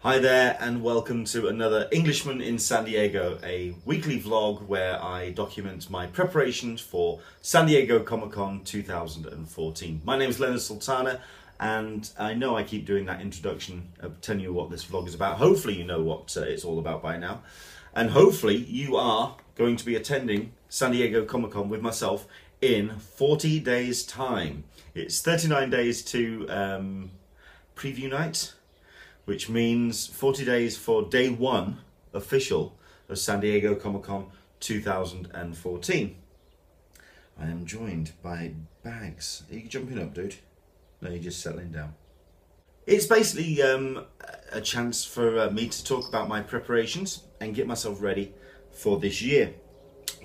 Hi there and welcome to another Englishman in San Diego, a weekly vlog where I document my preparations for San Diego ComicCon 2014. My name is Leonard Sultana and I know I keep doing that introduction of telling you what this vlog is about. Hopefully you know what it's all about by now, and hopefully you are going to be attending San Diego ComicCon with myself in 40 days time. It's 39 days to preview night, which means 40 days for day one official of San Diego ComicCon 2014. I am joined by Bags. Are you jumping up, dude? No, you're just settling down. It's basically a chance for me to talk about my preparations and get myself ready for this year.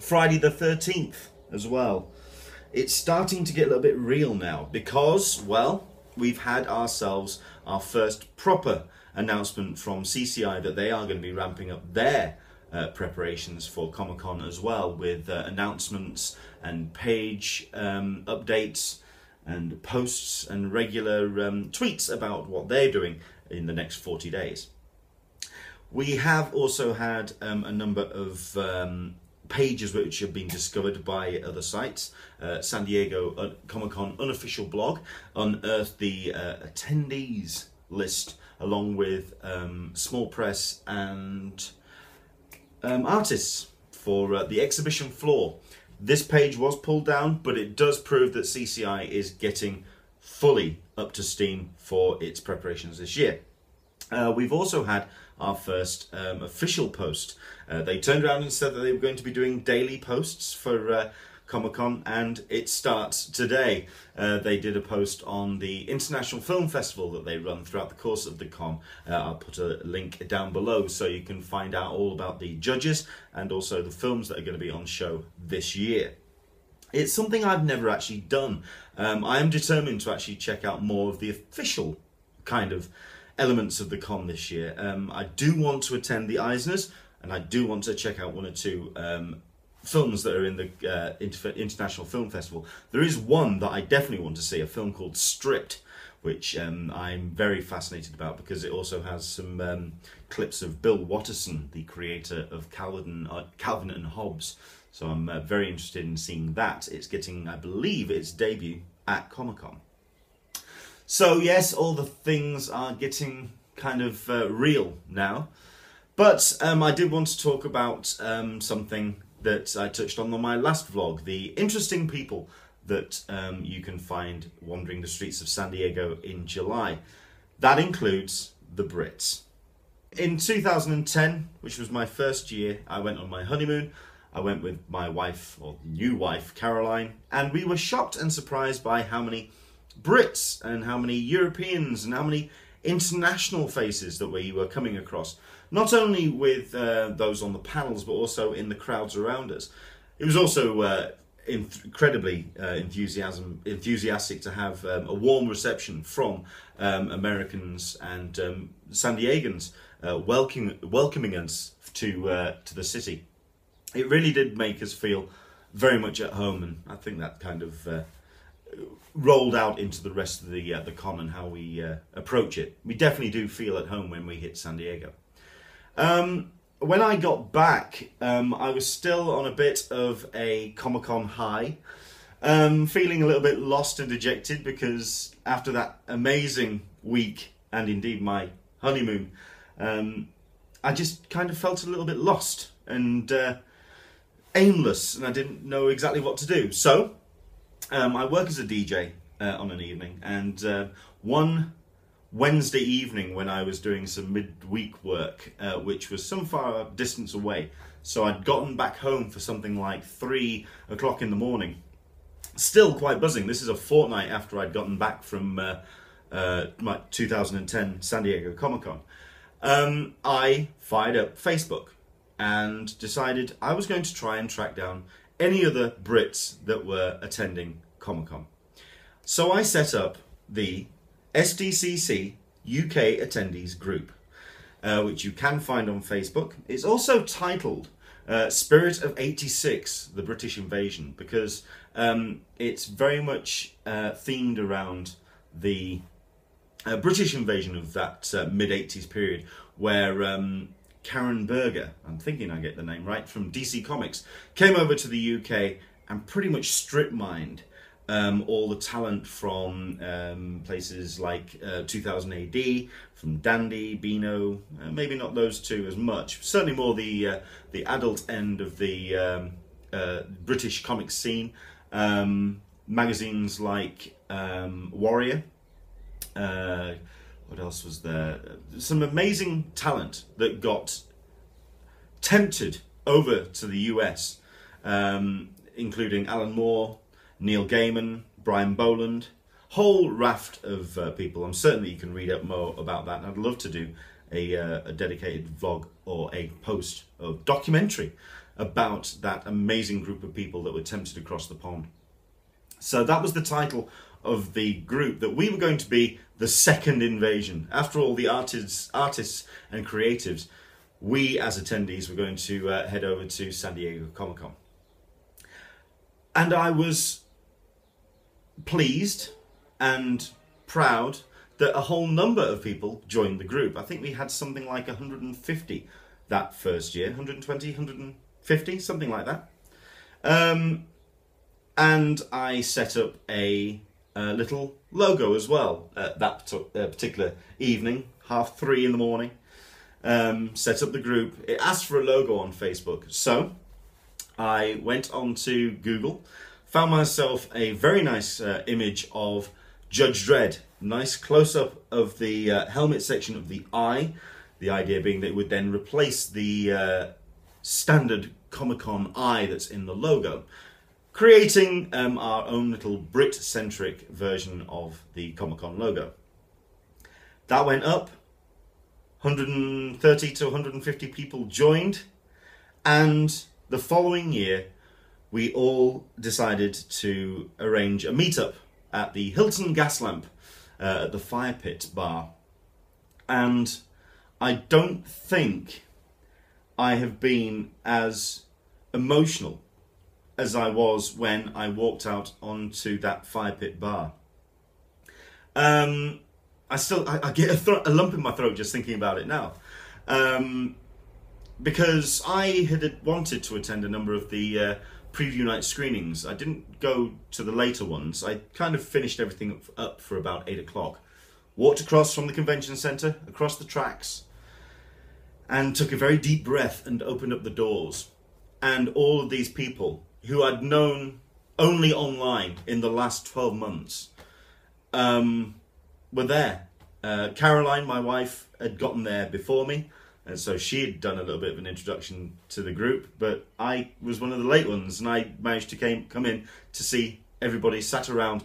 Friday the 13th as well. It's starting to get a little bit real now because, well, we've had ourselves our first proper announcement from CCI that they are going to be ramping up their preparations for Comic-Con as well, with announcements and page updates and posts and regular tweets about what they're doing in the next 40 days. We have also had a number of pages which have been discovered by other sites. San Diego Comic-Con unofficial blog unearthed the attendees list along with small press and artists for the exhibition floor. This page was pulled down, but it does prove that CCI is getting fully up to steam for its preparations this year. We've also had our first official post. They turned around and said that they were going to be doing daily posts for Comic-Con, and it starts today. They did a post on the International Film Festival that they run throughout the course of the con. I'll put a link down below so you can find out all about the judges and also the films that are going to be on show this year. It's something I've never actually done. I am determined to actually check out more of the official kind of elements of the con this year. I do want to attend the Eisners, and I do want to check out one or two films that are in the International Film Festival. There is one that I definitely want to see, a film called Tshirt, which I'm very fascinated about because it also has some clips of Bill Watterson, the creator of Calvin and Hobbes. So I'm very interested in seeing that. It's getting, I believe, its debut at Comic-Con. So yes, all the things are getting kind of real now. But I did want to talk about something that I touched on my last vlog, the interesting people that you can find wandering the streets of San Diego in July. That includes the Brits. In 2010, which was my first year, I went on my honeymoon. I went with my wife, or new wife, Caroline, and we were shocked and surprised by how many Brits and how many Europeans and how many international faces that we were coming across. Not only with those on the panels, but also in the crowds around us. It was also incredibly enthusiastic to have a warm reception from Americans and San Diegans welcoming us to the city. It really did make us feel very much at home, and I think that kind of rolled out into the rest of the con and how we approach it. We definitely do feel at home when we hit San Diego. When I got back, I was still on a bit of a Comic-Con high, feeling a little bit lost and dejected because after that amazing week and indeed my honeymoon, I just kind of felt a little bit lost and aimless, and I didn't know exactly what to do. So I work as a DJ on an evening, and one Wednesday evening when I was doing some midweek work, which was some far distance away, so I'd gotten back home for something like 3 o'clock in the morning, still quite buzzing. This is a fortnight after I'd gotten back from my 2010 San Diego Comic-Con. I fired up Facebook and decided I was going to try and track down any other Brits that were attending ComicCon. So I set up the SDCC UK Attendees Group, which you can find on Facebook. It's also titled Spirit of '86, the British Invasion, because it's very much themed around the British invasion of that mid-80s period, where Karen Berger, I'm thinking I get the name right, from DC Comics, came over to the UK and pretty much strip-mined all the talent from places like 2000 AD, from Dandy, Beano, maybe not those two as much, certainly more the adult end of the British comic scene. Magazines like Warrior, what else was there? Some amazing talent that got tempted over to the US, including Alan Moore, Neil Gaiman, Brian Boland, whole raft of people. I'm certain that you can read up more about that, and I'd love to do a dedicated vlog or a post of documentary about that amazing group of people that were tempted across the pond. So that was the title of the group, that we were going to be the second invasion. After all the artists and creatives, we as attendees were going to head over to San Diego Comic-Con. And I was pleased and proud that a whole number of people joined the group. I think we had something like 150 that first year, 120, 150, something like that. And I set up a little logo as well that particular evening, 3:30 in the morning. Set up the group. It asked for a logo on Facebook, so I went on to Google, found myself a very nice image of Judge Dredd. Nice close-up of the helmet section of the eye, the idea being that it would then replace the standard Comic-Con eye that's in the logo, creating our own little Brit-centric version of the Comic-Con logo. That went up, 130 to 150 people joined, and the following year we all decided to arrange a meetup at the Hilton Gas Lamp at the Fire Pit bar. And I don't think I have been as emotional as I was when I walked out onto that Fire Pit bar. I get a lump in my throat just thinking about it now. Because I had wanted to attend a number of the preview night screenings. I didn't go to the later ones. I kind of finished everything up for about 8 o'clock. Walked across from the convention centre, across the tracks, and took a very deep breath and opened up the doors. And all of these people who I'd known only online in the last 12 months were there. Caroline, my wife, had gotten there before me, and so she had done a little bit of an introduction to the group, but I was one of the late ones, and I managed to come in to see everybody sat around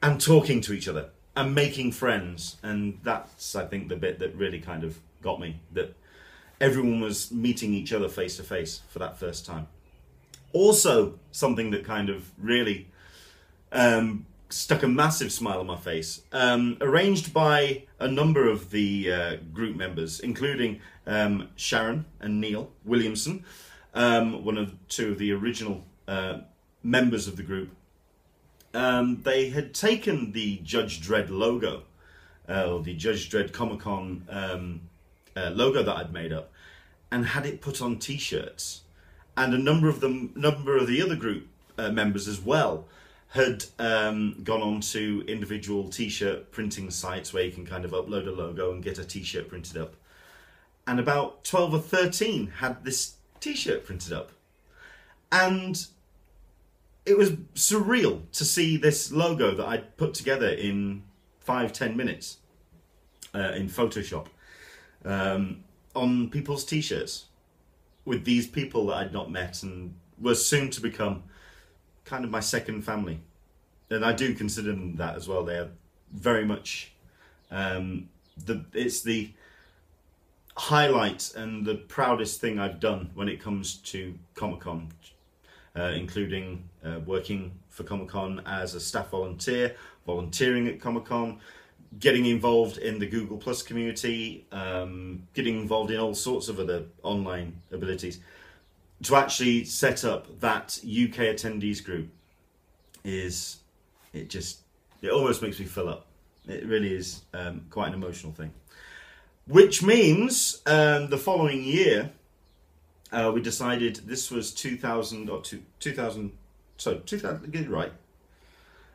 and talking to each other and making friends. And that's, I think, the bit that really kind of got me, that everyone was meeting each other face to face for that first time. Also, something that kind of really stuck a massive smile on my face, arranged by a number of the group members, including Sharon and Neil Williamson, two of the original members of the group. They had taken the Judge Dredd logo, or the Judge Dredd Comic-Con logo that I'd made up, and had it put on T-shirts. And a number of the other group members as well had gone on to individual T-shirt printing sites where you can kind of upload a logo and get a T-shirt printed up. And about 12 or 13 had this T-shirt printed up. And it was surreal to see this logo that I'd put together in 5-10 minutes in Photoshop on people's T-shirts with these people that I'd not met and was soon to become kind of my second family. And I do consider them that as well. They are very much, it's the highlight and the proudest thing I've done when it comes to ComicCon, including working for ComicCon as a staff volunteer, volunteering at ComicCon, getting involved in the Google Plus community, getting involved in all sorts of other online abilities. To actually set up that UK Attendees Group it almost makes me fill up. It really is quite an emotional thing. Which means the following year, we decided, this was 2000, get it right.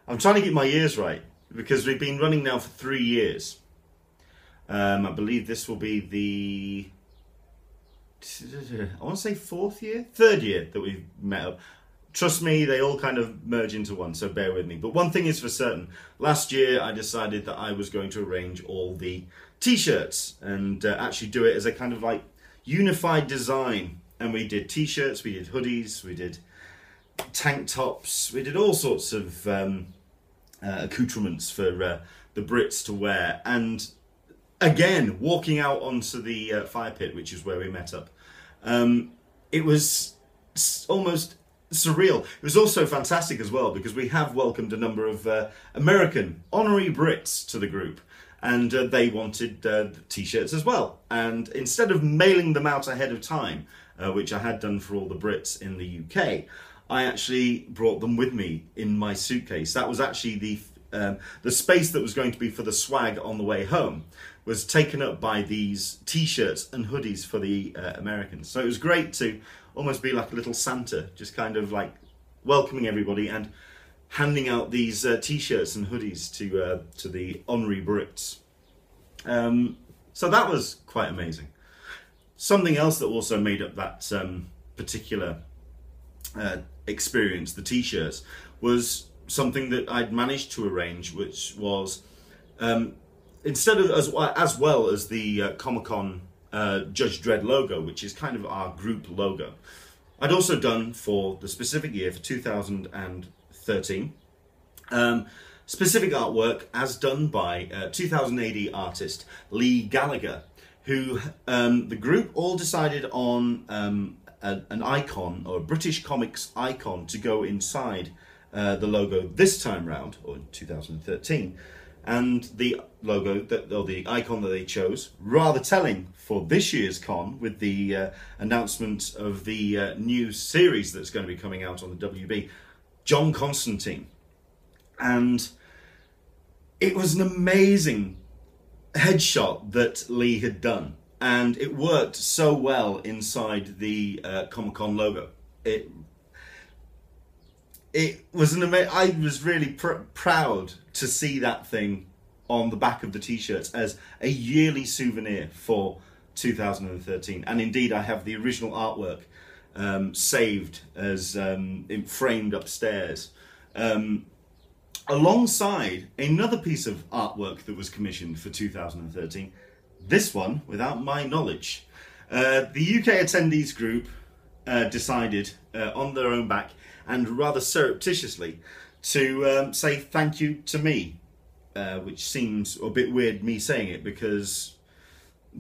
I'm trying to get my years right, because we've been running now for 3 years. I believe this will be the, I want to say third year that we've met up. Trust me, they all kind of merge into one, so bear with me. But one thing is for certain, last year I decided that I was going to arrange all the T-shirts and actually do it as a kind of like unified design. And we did T-shirts, we did hoodies, we did tank tops, we did all sorts of accoutrements for the Brits to wear. And again, walking out onto the fire pit, which is where we met up, it was almost surreal. It was also fantastic as well, because we have welcomed a number of American honorary Brits to the group, and they wanted T-shirts as well. And instead of mailing them out ahead of time, which I had done for all the Brits in the UK, I actually brought them with me in my suitcase. That was actually the space that was going to be for the swag on the way home was taken up by these T-shirts and hoodies for the Americans. So it was great to almost be like a little Santa, just kind of like welcoming everybody and handing out these T-shirts and hoodies to the honorary Brits. So that was quite amazing. Something else that also made up that particular experience, the T-shirts, was something that I'd managed to arrange, which was instead of as well as the ComicCon Judge Dredd logo, which is kind of our group logo, I'd also done for the specific year, for 2013, specific artwork as done by 2000 AD artist Lee Gallagher, who the group all decided on an icon, or a British comics icon, to go inside the logo this time round, or in 2013. And the logo, or the icon that they chose, rather telling for this year's con, with the announcement of the new series that's going to be coming out on the WB, John Constantine. And it was an amazing headshot that Lee had done, and it worked so well inside the ComicCon logo. It was an amazing. I was really proud to see that thing on the back of the T-shirts as a yearly souvenir for 2013. And indeed, I have the original artwork saved as framed upstairs, alongside another piece of artwork that was commissioned for 2013. This one, without my knowledge. The UK Attendees Group decided on their own back, and rather surreptitiously, to say thank you to me, which seems a bit weird me saying it, because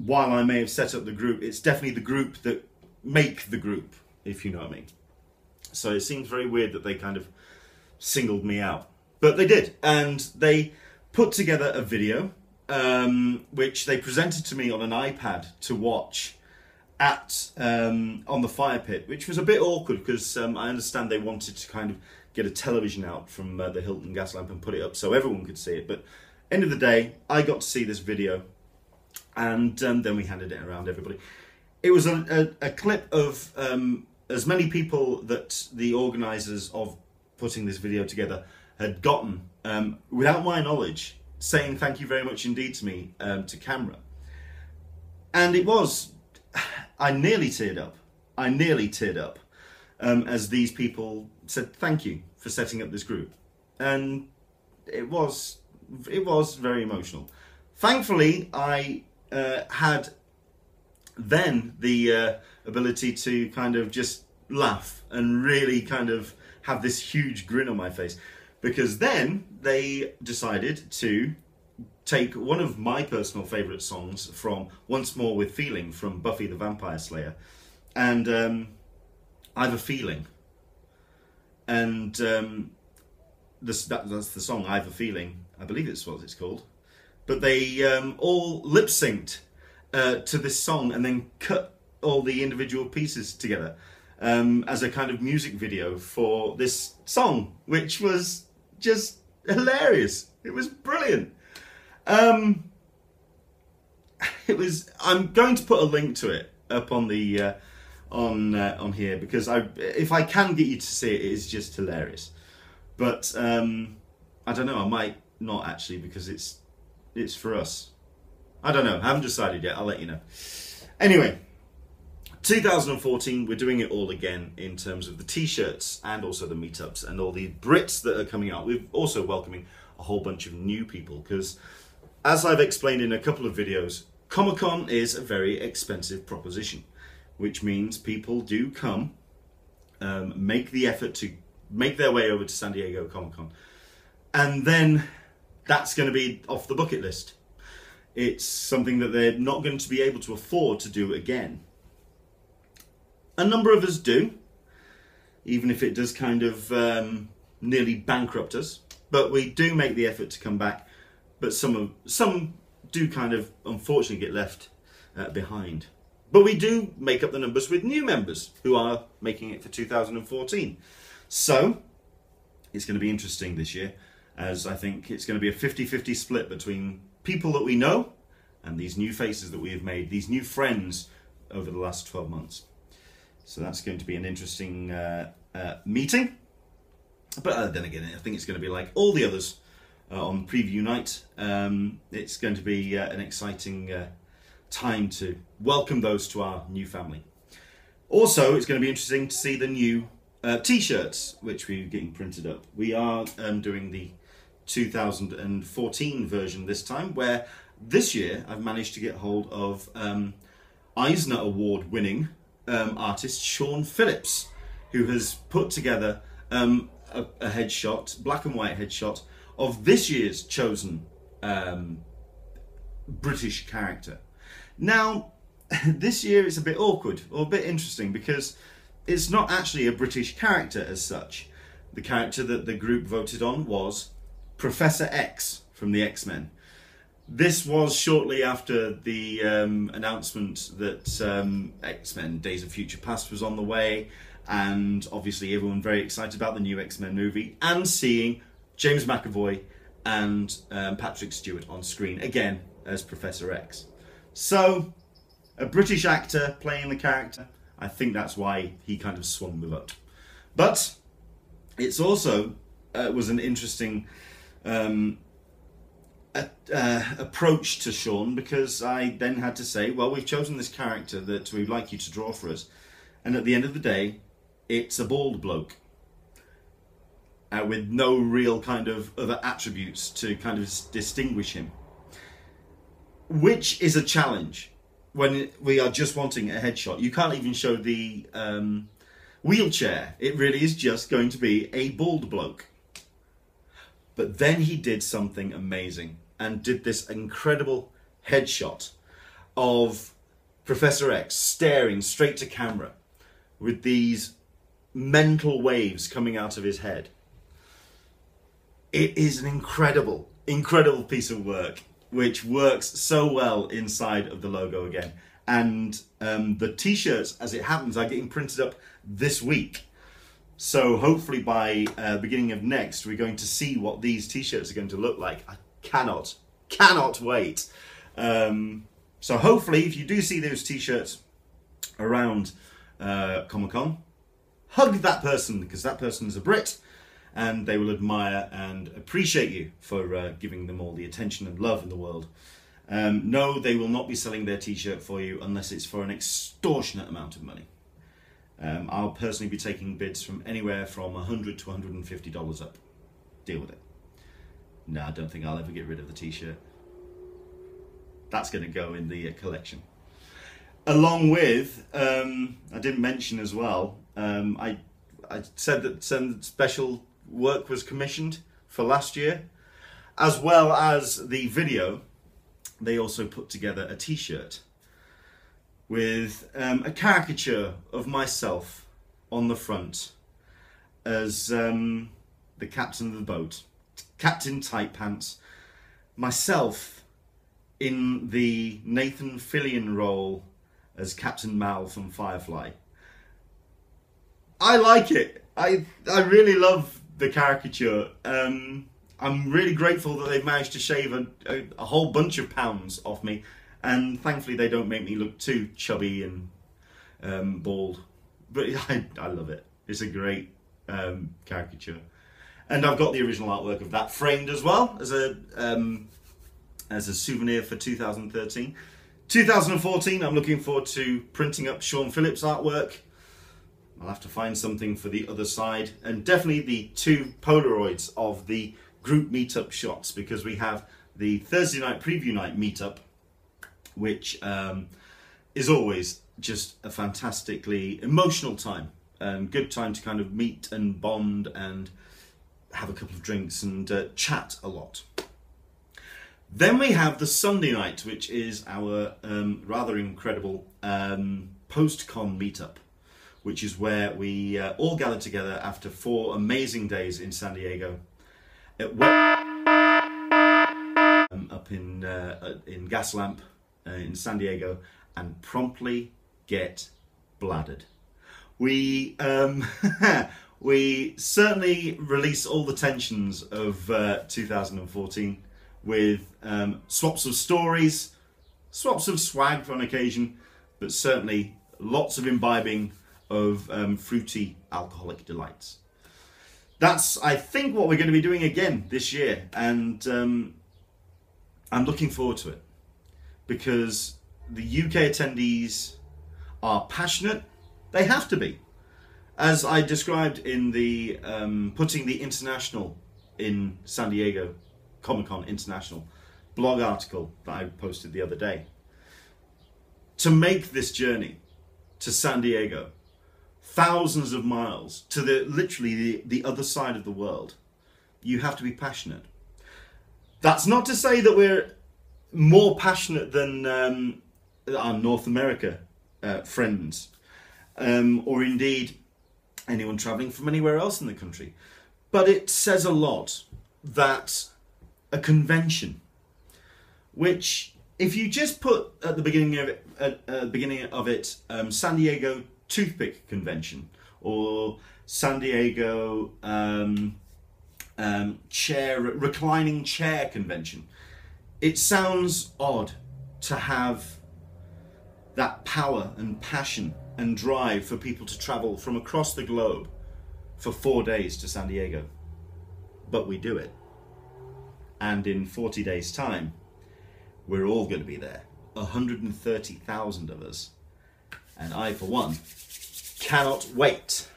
while I may have set up the group, it's definitely the group that make the group, if you know what I mean. So it seems very weird that they kind of singled me out. But they did, and they put together a video, which they presented to me on an iPad to watch at on the fire pit, which was a bit awkward, because I understand they wanted to kind of get a television out from the Hilton gas lamp and put it up so everyone could see it. But end of the day, I got to see this video, and then we handed it around everybody. It was a clip of as many people that the organisers of putting this video together had gotten, without my knowledge, saying thank you very much indeed to me to camera. And it was, I nearly teared up. I nearly teared up as these people said thank you for setting up this group. And it was very emotional. Thankfully, I had then the ability to kind of just laugh and really kind of have this huge grin on my face, because then they decided to take one of my personal favourite songs from Once More With Feeling from Buffy the Vampire Slayer, and I've a Feeling, and that's the song, I've a Feeling, I believe it's what it's called, but they all lip synced to this song and then cut all the individual pieces together as a kind of music video for this song, which was just hilarious. It was brilliant. It was. I'm going to put a link to it up on the on here, because if I can get you to see it, it is just hilarious. But I don't know. I might not actually, because it's for us. I don't know. I haven't decided yet. I'll let you know. Anyway, 2014, we're doing it all again in terms of the T-shirts and also the meetups and all the Brits that are coming out. We're also welcoming a whole bunch of new people because, as I've explained in a couple of videos, ComicCon is a very expensive proposition, which means people do come, make the effort to make their way over to San Diego Comic-Con, and then that's going to be off the bucket list. It's something that they're not going to be able to afford to do again. A number of us do, even if it does kind of nearly bankrupt us, but we do make the effort to come back, but some do kind of unfortunately get left behind. But we do make up the numbers with new members who are making it for 2014. So it's going to be interesting this year, as I think it's going to be a 50-50 split between people that we know and these new faces that we have made, these new friends over the last 12 months. So that's going to be an interesting meeting. But then again, I think it's going to be like all the others on preview night. It's going to be an exciting time to welcome those to our new family. Also, it's going to be interesting to see the new T-shirts, which we're getting printed up. We are doing the 2014 version this time, where this year I've managed to get hold of Eisner Award winning artist Sean Phillips, who has put together a headshot, black and white headshot, of this year's chosen British character. Now, this year it's a bit awkward, or a bit interesting, because it's not actually a British character as such. The character that the group voted on was Professor X from the X-Men. This was shortly after the announcement that X-Men Days of Future Past was on the way, and obviously everyone very excited about the new X-Men movie, and seeing James McAvoy and Patrick Stewart on screen again as Professor X. So, a British actor playing the character, I think that's why he kind of swung the vote. But it's also was an interesting approach to Sean, because I then had to say, well, we've chosen this character that we'd like you to draw for us, and at the end of the day, it's a bald bloke with no real kind of other attributes to kind of distinguish him, which is a challenge when we are just wanting a headshot. You can't even show the wheelchair. It really is just going to be a bald bloke. But then he did something amazing and did this incredible headshot of Professor X staring straight to camera with these mental waves coming out of his head. It is an incredible, incredible piece of work, which works so well inside of the logo again. And the T-shirts, as it happens, are getting printed up this week. So hopefully by beginning of next, we're going to see what these T-shirts are going to look like. I cannot wait. So hopefully, if you do see those T-shirts around Comic-Con, hug that person, because that person is a Brit, and they will admire and appreciate you for giving them all the attention and love in the world. No, they will not be selling their T-shirt for you unless it's for an extortionate amount of money. I'll personally be taking bids from anywhere from $100 to $150 up. Deal with it. No, I don't think I'll ever get rid of the T-shirt. That's going to go in the collection. Along with, I didn't mention as well, I said that some special work was commissioned for last year. as well as the video, they also put together a t-shirt with a caricature of myself on the front as the captain of the boat, Captain Tight Pants, myself in the Nathan Fillion role as Captain Mal from Firefly. I like it. I really love the caricature. I'm really grateful that they've managed to shave a whole bunch of pounds off me, and thankfully they don't make me look too chubby and bald. But I love it. It's a great caricature, and I've got the original artwork of that framed as well as a souvenir for 2013. 2014, I'm looking forward to printing up Sean Phillips' artwork. I'll have to find something for the other side, and definitely the 2 Polaroids of the group meetup shots, because we have the Thursday night preview night meetup, which is always just a fantastically emotional time, good time to kind of meet and bond and have a couple of drinks and chat a lot. Then we have the Sunday night, which is our rather incredible post-con meetup, which is where we all gather together after 4 amazing days in San Diego, up in Gaslamp in San Diego, and promptly get bladdered. We we certainly release all the tensions of 2014 with swaps of stories, swaps of swag on occasion, but certainly lots of imbibing of fruity alcoholic delights. That's, I think, what we're going to be doing again this year, and I'm looking forward to it, because the UK attendees are passionate. They have to be. As I described in the putting the International in San Diego, ComicCon International blog article that I posted the other day, to make this journey to San Diego, thousands of miles to literally the other side of the world, you have to be passionate. That's not to say that we're more passionate than our North America friends, or indeed anyone travelling from anywhere else in the country. But it says a lot that a convention, which if you just put at the beginning of it, San Diego Toothpick Convention, or San Diego reclining chair convention, it sounds odd to have that power and passion and drive for people to travel from across the globe for 4 days to San Diego. But we do it. And in 40 days' time, we're all going to be there. 130,000 of us. And I, for one, cannot wait.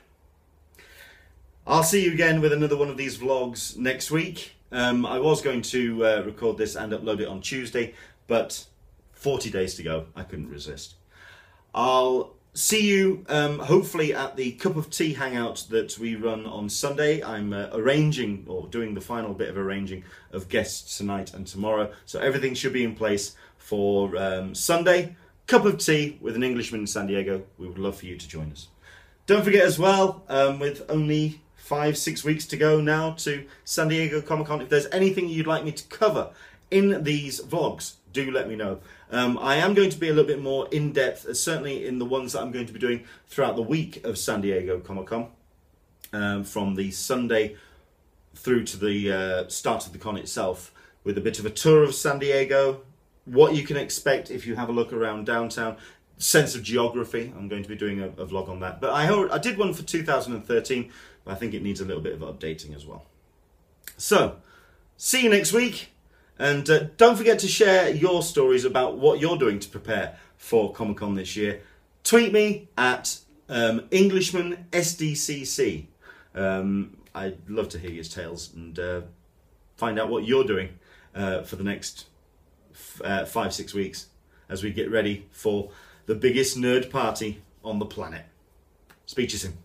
I'll see you again with another one of these vlogs next week. I was going to record this and upload it on Tuesday, but 40 days to go. I couldn't resist. I'll see you hopefully at the Cup of Tea hangout that we run on Sunday. I'm arranging, or doing the final bit of arranging, of guests tonight and tomorrow. So everything should be in place for Sunday. Cup of tea with an Englishman in San Diego. We would love for you to join us. Don't forget as well, with only 5-6 weeks to go now to San Diego Comic-Con, if there's anything you'd like me to cover in these vlogs, do let me know. I am going to be a little bit more in-depth, certainly in the ones that I'm going to be doing throughout the week of San Diego Comic-Con, from the Sunday through to the start of the con itself, with a bit of a tour of San Diego, what you can expect if you have a look around downtown, sense of geography. I'm going to be doing a vlog on that. But I did one for 2013, but I think it needs a little bit of updating as well. So, see you next week. And don't forget to share your stories about what you're doing to prepare for Comic-Con this year. Tweet me at Englishman SDCC. I'd love to hear your tales and find out what you're doing for the next 5-6 weeks as we get ready for the biggest nerd party on the planet. Speak to you soon.